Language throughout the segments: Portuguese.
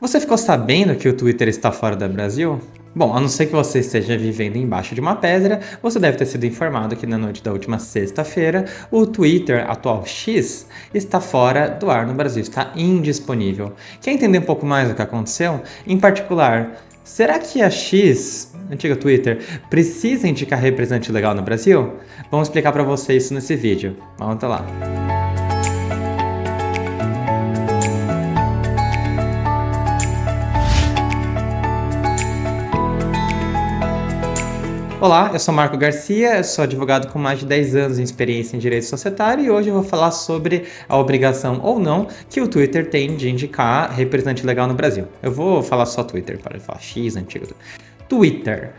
Você ficou sabendo que o Twitter está fora do Brasil? Bom, a não ser que você esteja vivendo embaixo de uma pedra, você deve ter sido informado que na noite da última sexta-feira, o Twitter, atual X, está fora do ar no Brasil, está indisponível. Quer entender um pouco mais do que aconteceu? Em particular, será que a X, antiga Twitter, precisa indicar representante legal no Brasil? Vamos explicar para você isso nesse vídeo. Vamos lá. Olá, eu sou Marco Garcia, sou advogado com mais de 10 anos de experiência em direito societário e hoje eu vou falar sobre a obrigação ou não que o Twitter tem de indicar representante legal no Brasil. Eu vou falar só Twitter, para falar X, antigo. Twitter.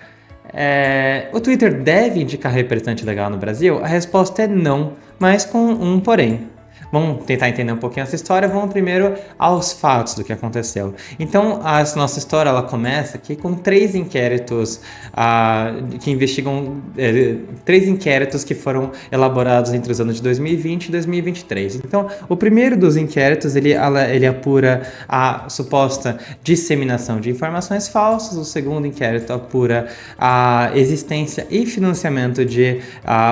O Twitter deve indicar representante legal no Brasil? A resposta é não, mas com um porém. Vamos tentar entender um pouquinho essa história. Vamos primeiro aos fatos do que aconteceu. Então, a nossa história ela começa aqui com três inquéritos que investigam três inquéritos que foram elaborados entre os anos de 2020 e 2023. Então, o primeiro dos inquéritos ele apura a suposta disseminação de informações falsas. O segundo inquérito apura a existência e financiamento de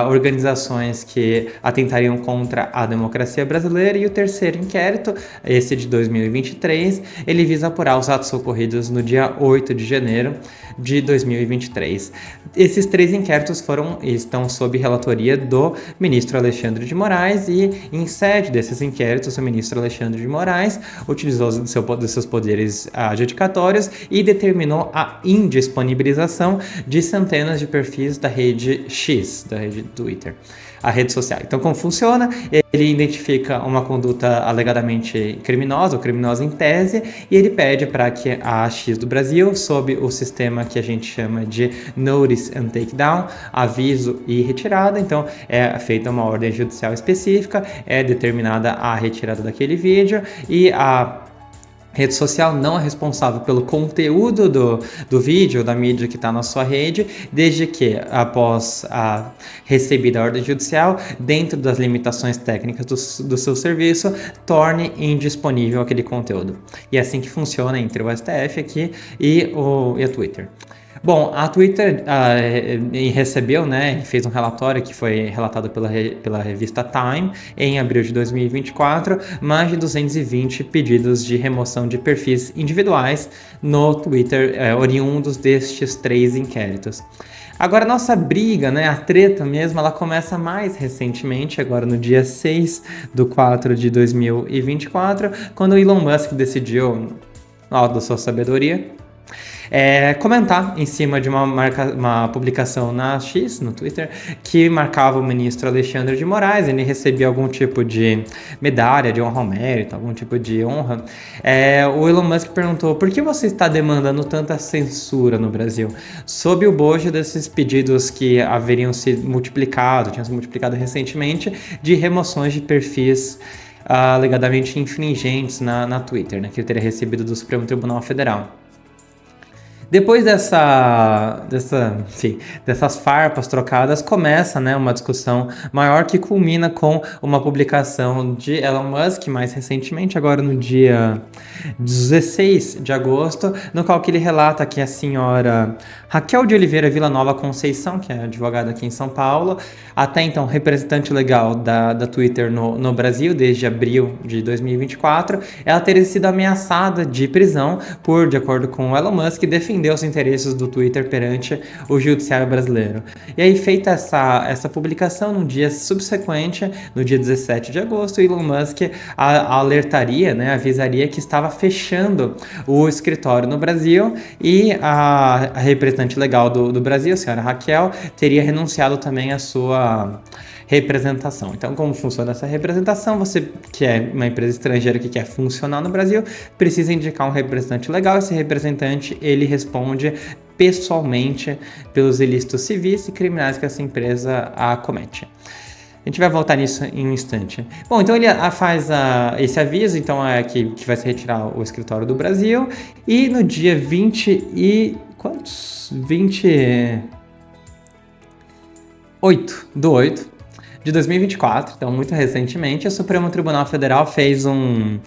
organizações que atentariam contra a democracia brasileira, e o terceiro inquérito, esse de 2023, ele visa apurar os atos ocorridos no dia 8 de janeiro de 2023. Esses três inquéritos estão sob relatoria do ministro Alexandre de Moraes e, em sede desses inquéritos, o ministro Alexandre de Moraes utilizou dos seus poderes adjudicatórios e determinou a indisponibilização de centenas de perfis da rede X, da rede Twitter, a rede social. Então, como funciona? Ele identifica uma conduta alegadamente criminosa, ou criminosa em tese, e ele pede para que a X do Brasil, sob o sistema que a gente chama de Notice and Takedown, aviso e retirada, então é feita uma ordem judicial específica, é determinada a retirada daquele vídeo, e a rede social não é responsável pelo conteúdo do vídeo, da mídia que está na sua rede, desde que, após a recebida a ordem judicial, dentro das limitações técnicas do seu serviço, torne indisponível aquele conteúdo. E é assim que funciona entre o STF aqui e a Twitter. Bom, a Twitter recebeu, né, fez um relatório que foi relatado pela revista Time em abril de 2024, mais de 220 pedidos de remoção de perfis individuais no Twitter, oriundos destes três inquéritos. Agora, a nossa briga, né, a treta mesmo, ela começa mais recentemente, agora no dia 6 de 4 de 2024, quando o Elon Musk decidiu, no alto da sua sabedoria, comentar em cima de uma publicação na X, no Twitter, que marcava o ministro Alexandre de Moraes. Ele recebia algum tipo de medalha de honra ao mérito, algum tipo de honra. O Elon Musk perguntou: por que você está demandando tanta censura no Brasil? Sob o bojo desses pedidos que tinham se multiplicado recentemente, de remoções de perfis alegadamente infringentes na Twitter, né, que ele teria recebido do Supremo Tribunal Federal. Depois dessas farpas trocadas, começa, né, uma discussão maior que culmina com uma publicação de Elon Musk, mais recentemente, agora no dia 16 de agosto, no qual que ele relata que a senhora Raquel de Oliveira Villanova Conceição, que é advogada aqui em São Paulo, até então representante legal da Twitter no Brasil, desde abril de 2024, ela teria sido ameaçada de prisão por, de acordo com o Elon Musk, defender os interesses do Twitter perante o judiciário brasileiro. E aí, feita essa publicação, no dia subsequente, no dia 17 de agosto, Elon Musk alertaria, né, avisaria que estava fechando o escritório no Brasil, e a representante legal do Brasil, a senhora Raquel, teria renunciado também à sua representação. Então, como funciona essa representação? Você, que é uma empresa estrangeira que quer funcionar no Brasil, precisa indicar um representante legal. Esse representante, ele responde pessoalmente pelos ilícitos civis e criminais que essa empresa comete. A gente vai voltar nisso em um instante. Bom, então ele faz esse aviso, então que vai se retirar o escritório do Brasil, e no dia 28 do 8 de 2024, então muito recentemente, o Supremo Tribunal Federal fez um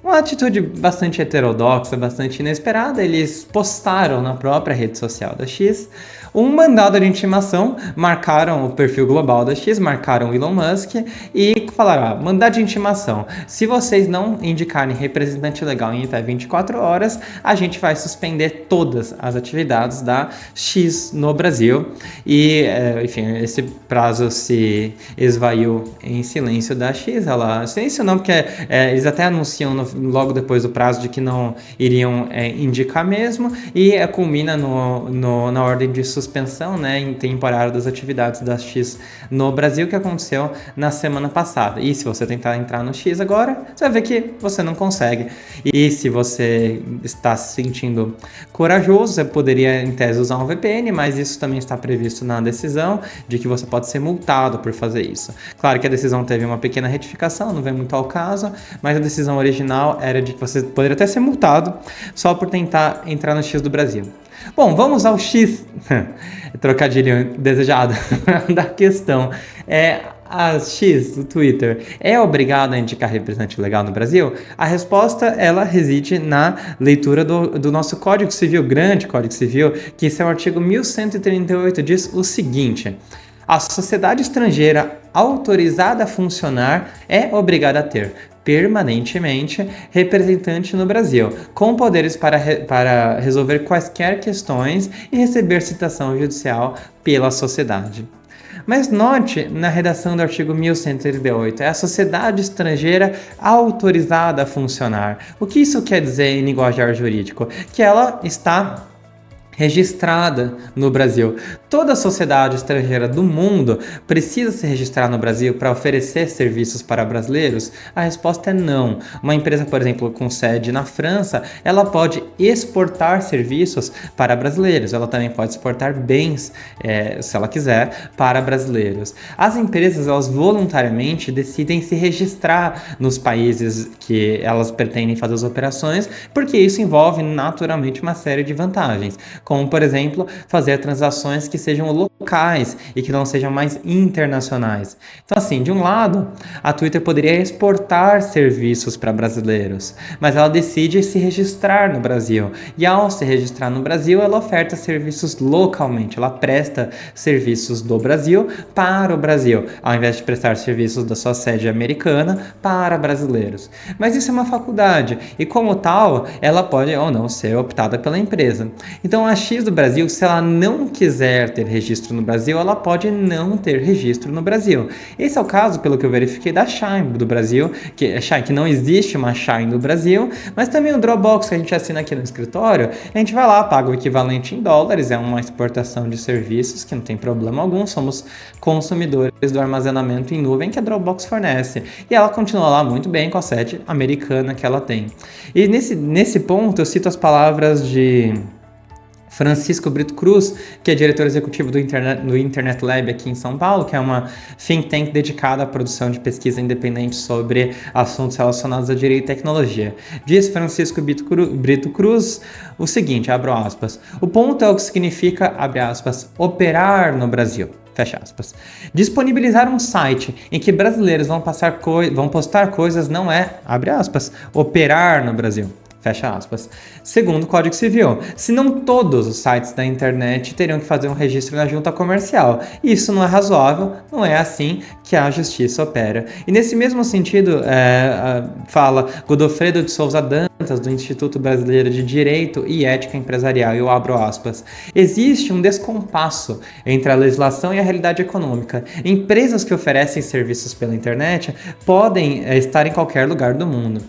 Uma atitude bastante heterodoxa, bastante inesperada, eles postaram na própria rede social da X um mandado de intimação, marcaram o perfil global da X, marcaram o Elon Musk e falaram: mandado de intimação, se vocês não indicarem representante legal em até 24 horas, a gente vai suspender todas as atividades da X no Brasil. E, enfim, esse prazo se esvaiu em silêncio da X. Silêncio não, porque eles até anunciam logo depois do prazo de que não iriam indicar mesmo, e culmina na ordem de suspensão, né, em temporária das atividades da X no Brasil, que aconteceu na semana passada. E se você tentar entrar no X agora, você vai ver que você não consegue. E se você está se sentindo corajoso, você poderia, em tese, usar um VPN, mas isso também está previsto na decisão, de que você pode ser multado por fazer isso. Claro que a decisão teve uma pequena retificação, não vem muito ao caso, mas a decisão original era de que você poderia até ser multado só por tentar entrar no X do Brasil. Bom, vamos ao X, trocadilho desejado, da questão. A X, do Twitter, é obrigada a indicar representante legal no Brasil? A resposta, ela reside na leitura do nosso Código Civil, grande Código Civil, que esse é o artigo 1138, diz o seguinte: a sociedade estrangeira autorizada a funcionar é obrigada a ter permanentemente representante no Brasil, com poderes para resolver quaisquer questões e receber citação judicial pela sociedade. Mas note na redação do artigo 1138, é a sociedade estrangeira autorizada a funcionar. O que isso quer dizer em linguajar jurídico? Que ela está registrada no Brasil. Toda sociedade estrangeira do mundo precisa se registrar no Brasil para oferecer serviços para brasileiros? A resposta é não. Uma empresa, por exemplo, com sede na França, ela pode exportar serviços para brasileiros. Ela também pode exportar bens, se ela quiser, para brasileiros. As empresas, elas voluntariamente decidem se registrar nos países que elas pretendem fazer as operações, porque isso envolve naturalmente uma série de vantagens, como, por exemplo, fazer transações que sejam locais e que não sejam mais internacionais. Então, assim, de um lado, a Twitter poderia exportar serviços para brasileiros, mas ela decide se registrar no Brasil. E ao se registrar no Brasil, ela oferta serviços localmente, ela presta serviços do Brasil para o Brasil, ao invés de prestar serviços da sua sede americana para brasileiros. Mas isso é uma faculdade, e como tal, ela pode ou não ser optada pela empresa. Então, a X do Brasil, se ela não quiser ter registro no Brasil, ela pode não ter registro no Brasil. Esse é o caso, pelo que eu verifiquei, da Shine do Brasil, que não existe uma Shine do Brasil, mas também o Dropbox que a gente assina aqui no escritório, a gente vai lá, paga o equivalente em dólares, é uma exportação de serviços que não tem problema algum, somos consumidores do armazenamento em nuvem que a Dropbox fornece. E ela continua lá muito bem com a sede americana que ela tem. E nesse ponto eu cito as palavras de Francisco Brito Cruz, que é diretor executivo do Internet Lab aqui em São Paulo, que é uma think tank dedicada à produção de pesquisa independente sobre assuntos relacionados a direito e tecnologia. Diz Francisco Brito Cruz o seguinte, abro aspas: o ponto é o que significa, abre aspas, operar no Brasil. Fecha aspas. Disponibilizar um site em que brasileiros vão postar coisas não é, abre aspas, operar no Brasil. Fecha aspas. Segundo o Código Civil, se não todos os sites da internet teriam que fazer um registro na junta comercial. Isso não é razoável, não é assim que a justiça opera. E nesse mesmo sentido, fala Godofredo de Souza Dantas, do Instituto Brasileiro de Direito e Ética Empresarial, eu abro aspas: existe um descompasso entre a legislação e a realidade econômica. Empresas que oferecem serviços pela internet podem estar em qualquer lugar do mundo.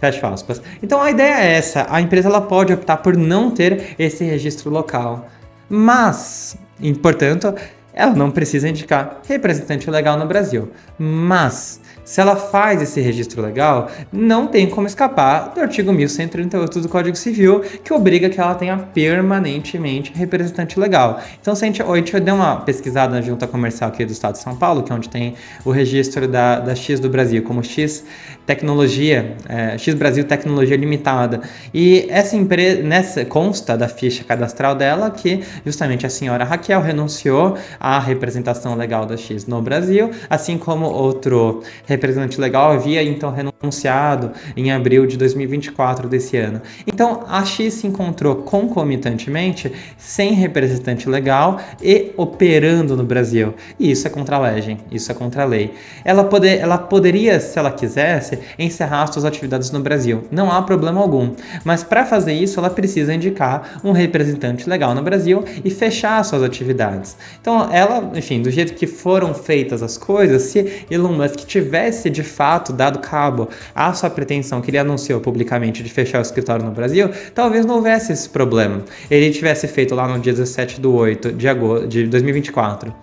Fecha aspas. Então a ideia é essa, a empresa ela pode optar por não ter esse registro local, mas, e, portanto, ela não precisa indicar representante legal no Brasil. Mas, se ela faz esse registro legal, não tem como escapar do artigo 1138 do Código Civil, que obriga que ela tenha permanentemente representante legal. Então, se a gente der uma pesquisada na junta comercial aqui do estado de São Paulo, que é onde tem o registro da X do Brasil como X Tecnologia, X Brasil Tecnologia Limitada. E essa empresa, consta da ficha cadastral dela que justamente a senhora Raquel renunciou à representação legal da X no Brasil, assim como outro representante legal havia então renunciado em abril de 2024 desse ano. Então a X se encontrou concomitantemente sem representante legal e operando no Brasil. E isso é contra a legem, isso é contra a lei. Ela poderia, se ela quisesse, encerrar suas atividades no Brasil. Não há problema algum. Mas para fazer isso, ela precisa indicar um representante legal no Brasil e fechar suas atividades. Então, ela, enfim, do jeito que foram feitas as coisas, se Elon Musk tivesse de fato dado cabo à sua pretensão que ele anunciou publicamente de fechar o escritório no Brasil, talvez não houvesse esse problema. Ele tivesse feito lá no dia 17/8 de agosto de 2024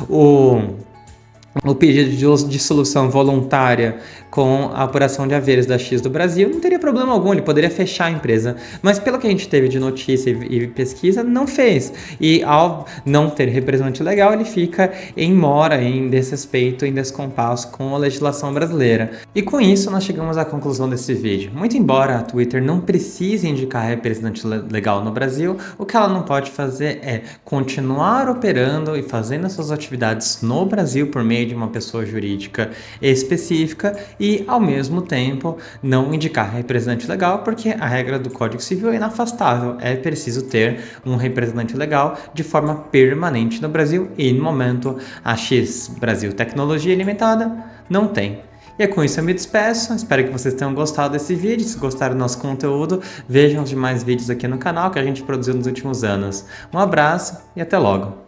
o pedido de dissolução voluntária com a apuração de haveres da X do Brasil, não teria problema algum, ele poderia fechar a empresa. Mas pelo que a gente teve de notícia e pesquisa, não fez. E ao não ter representante legal, ele fica em mora, em desrespeito, em descompasso com a legislação brasileira. E com isso, nós chegamos à conclusão desse vídeo. Muito embora a Twitter não precise indicar representante legal no Brasil, o que ela não pode fazer é continuar operando e fazendo as suas atividades no Brasil por meio de uma pessoa jurídica específica e, ao mesmo tempo, não indicar representante legal, porque a regra do Código Civil é inafastável. É preciso ter um representante legal de forma permanente no Brasil e, no momento, a X Brasil Tecnologia Limitada não tem. E é com isso eu me despeço, espero que vocês tenham gostado desse vídeo. Se gostaram do nosso conteúdo, vejam os demais vídeos aqui no canal que a gente produziu nos últimos anos. Um abraço e até logo!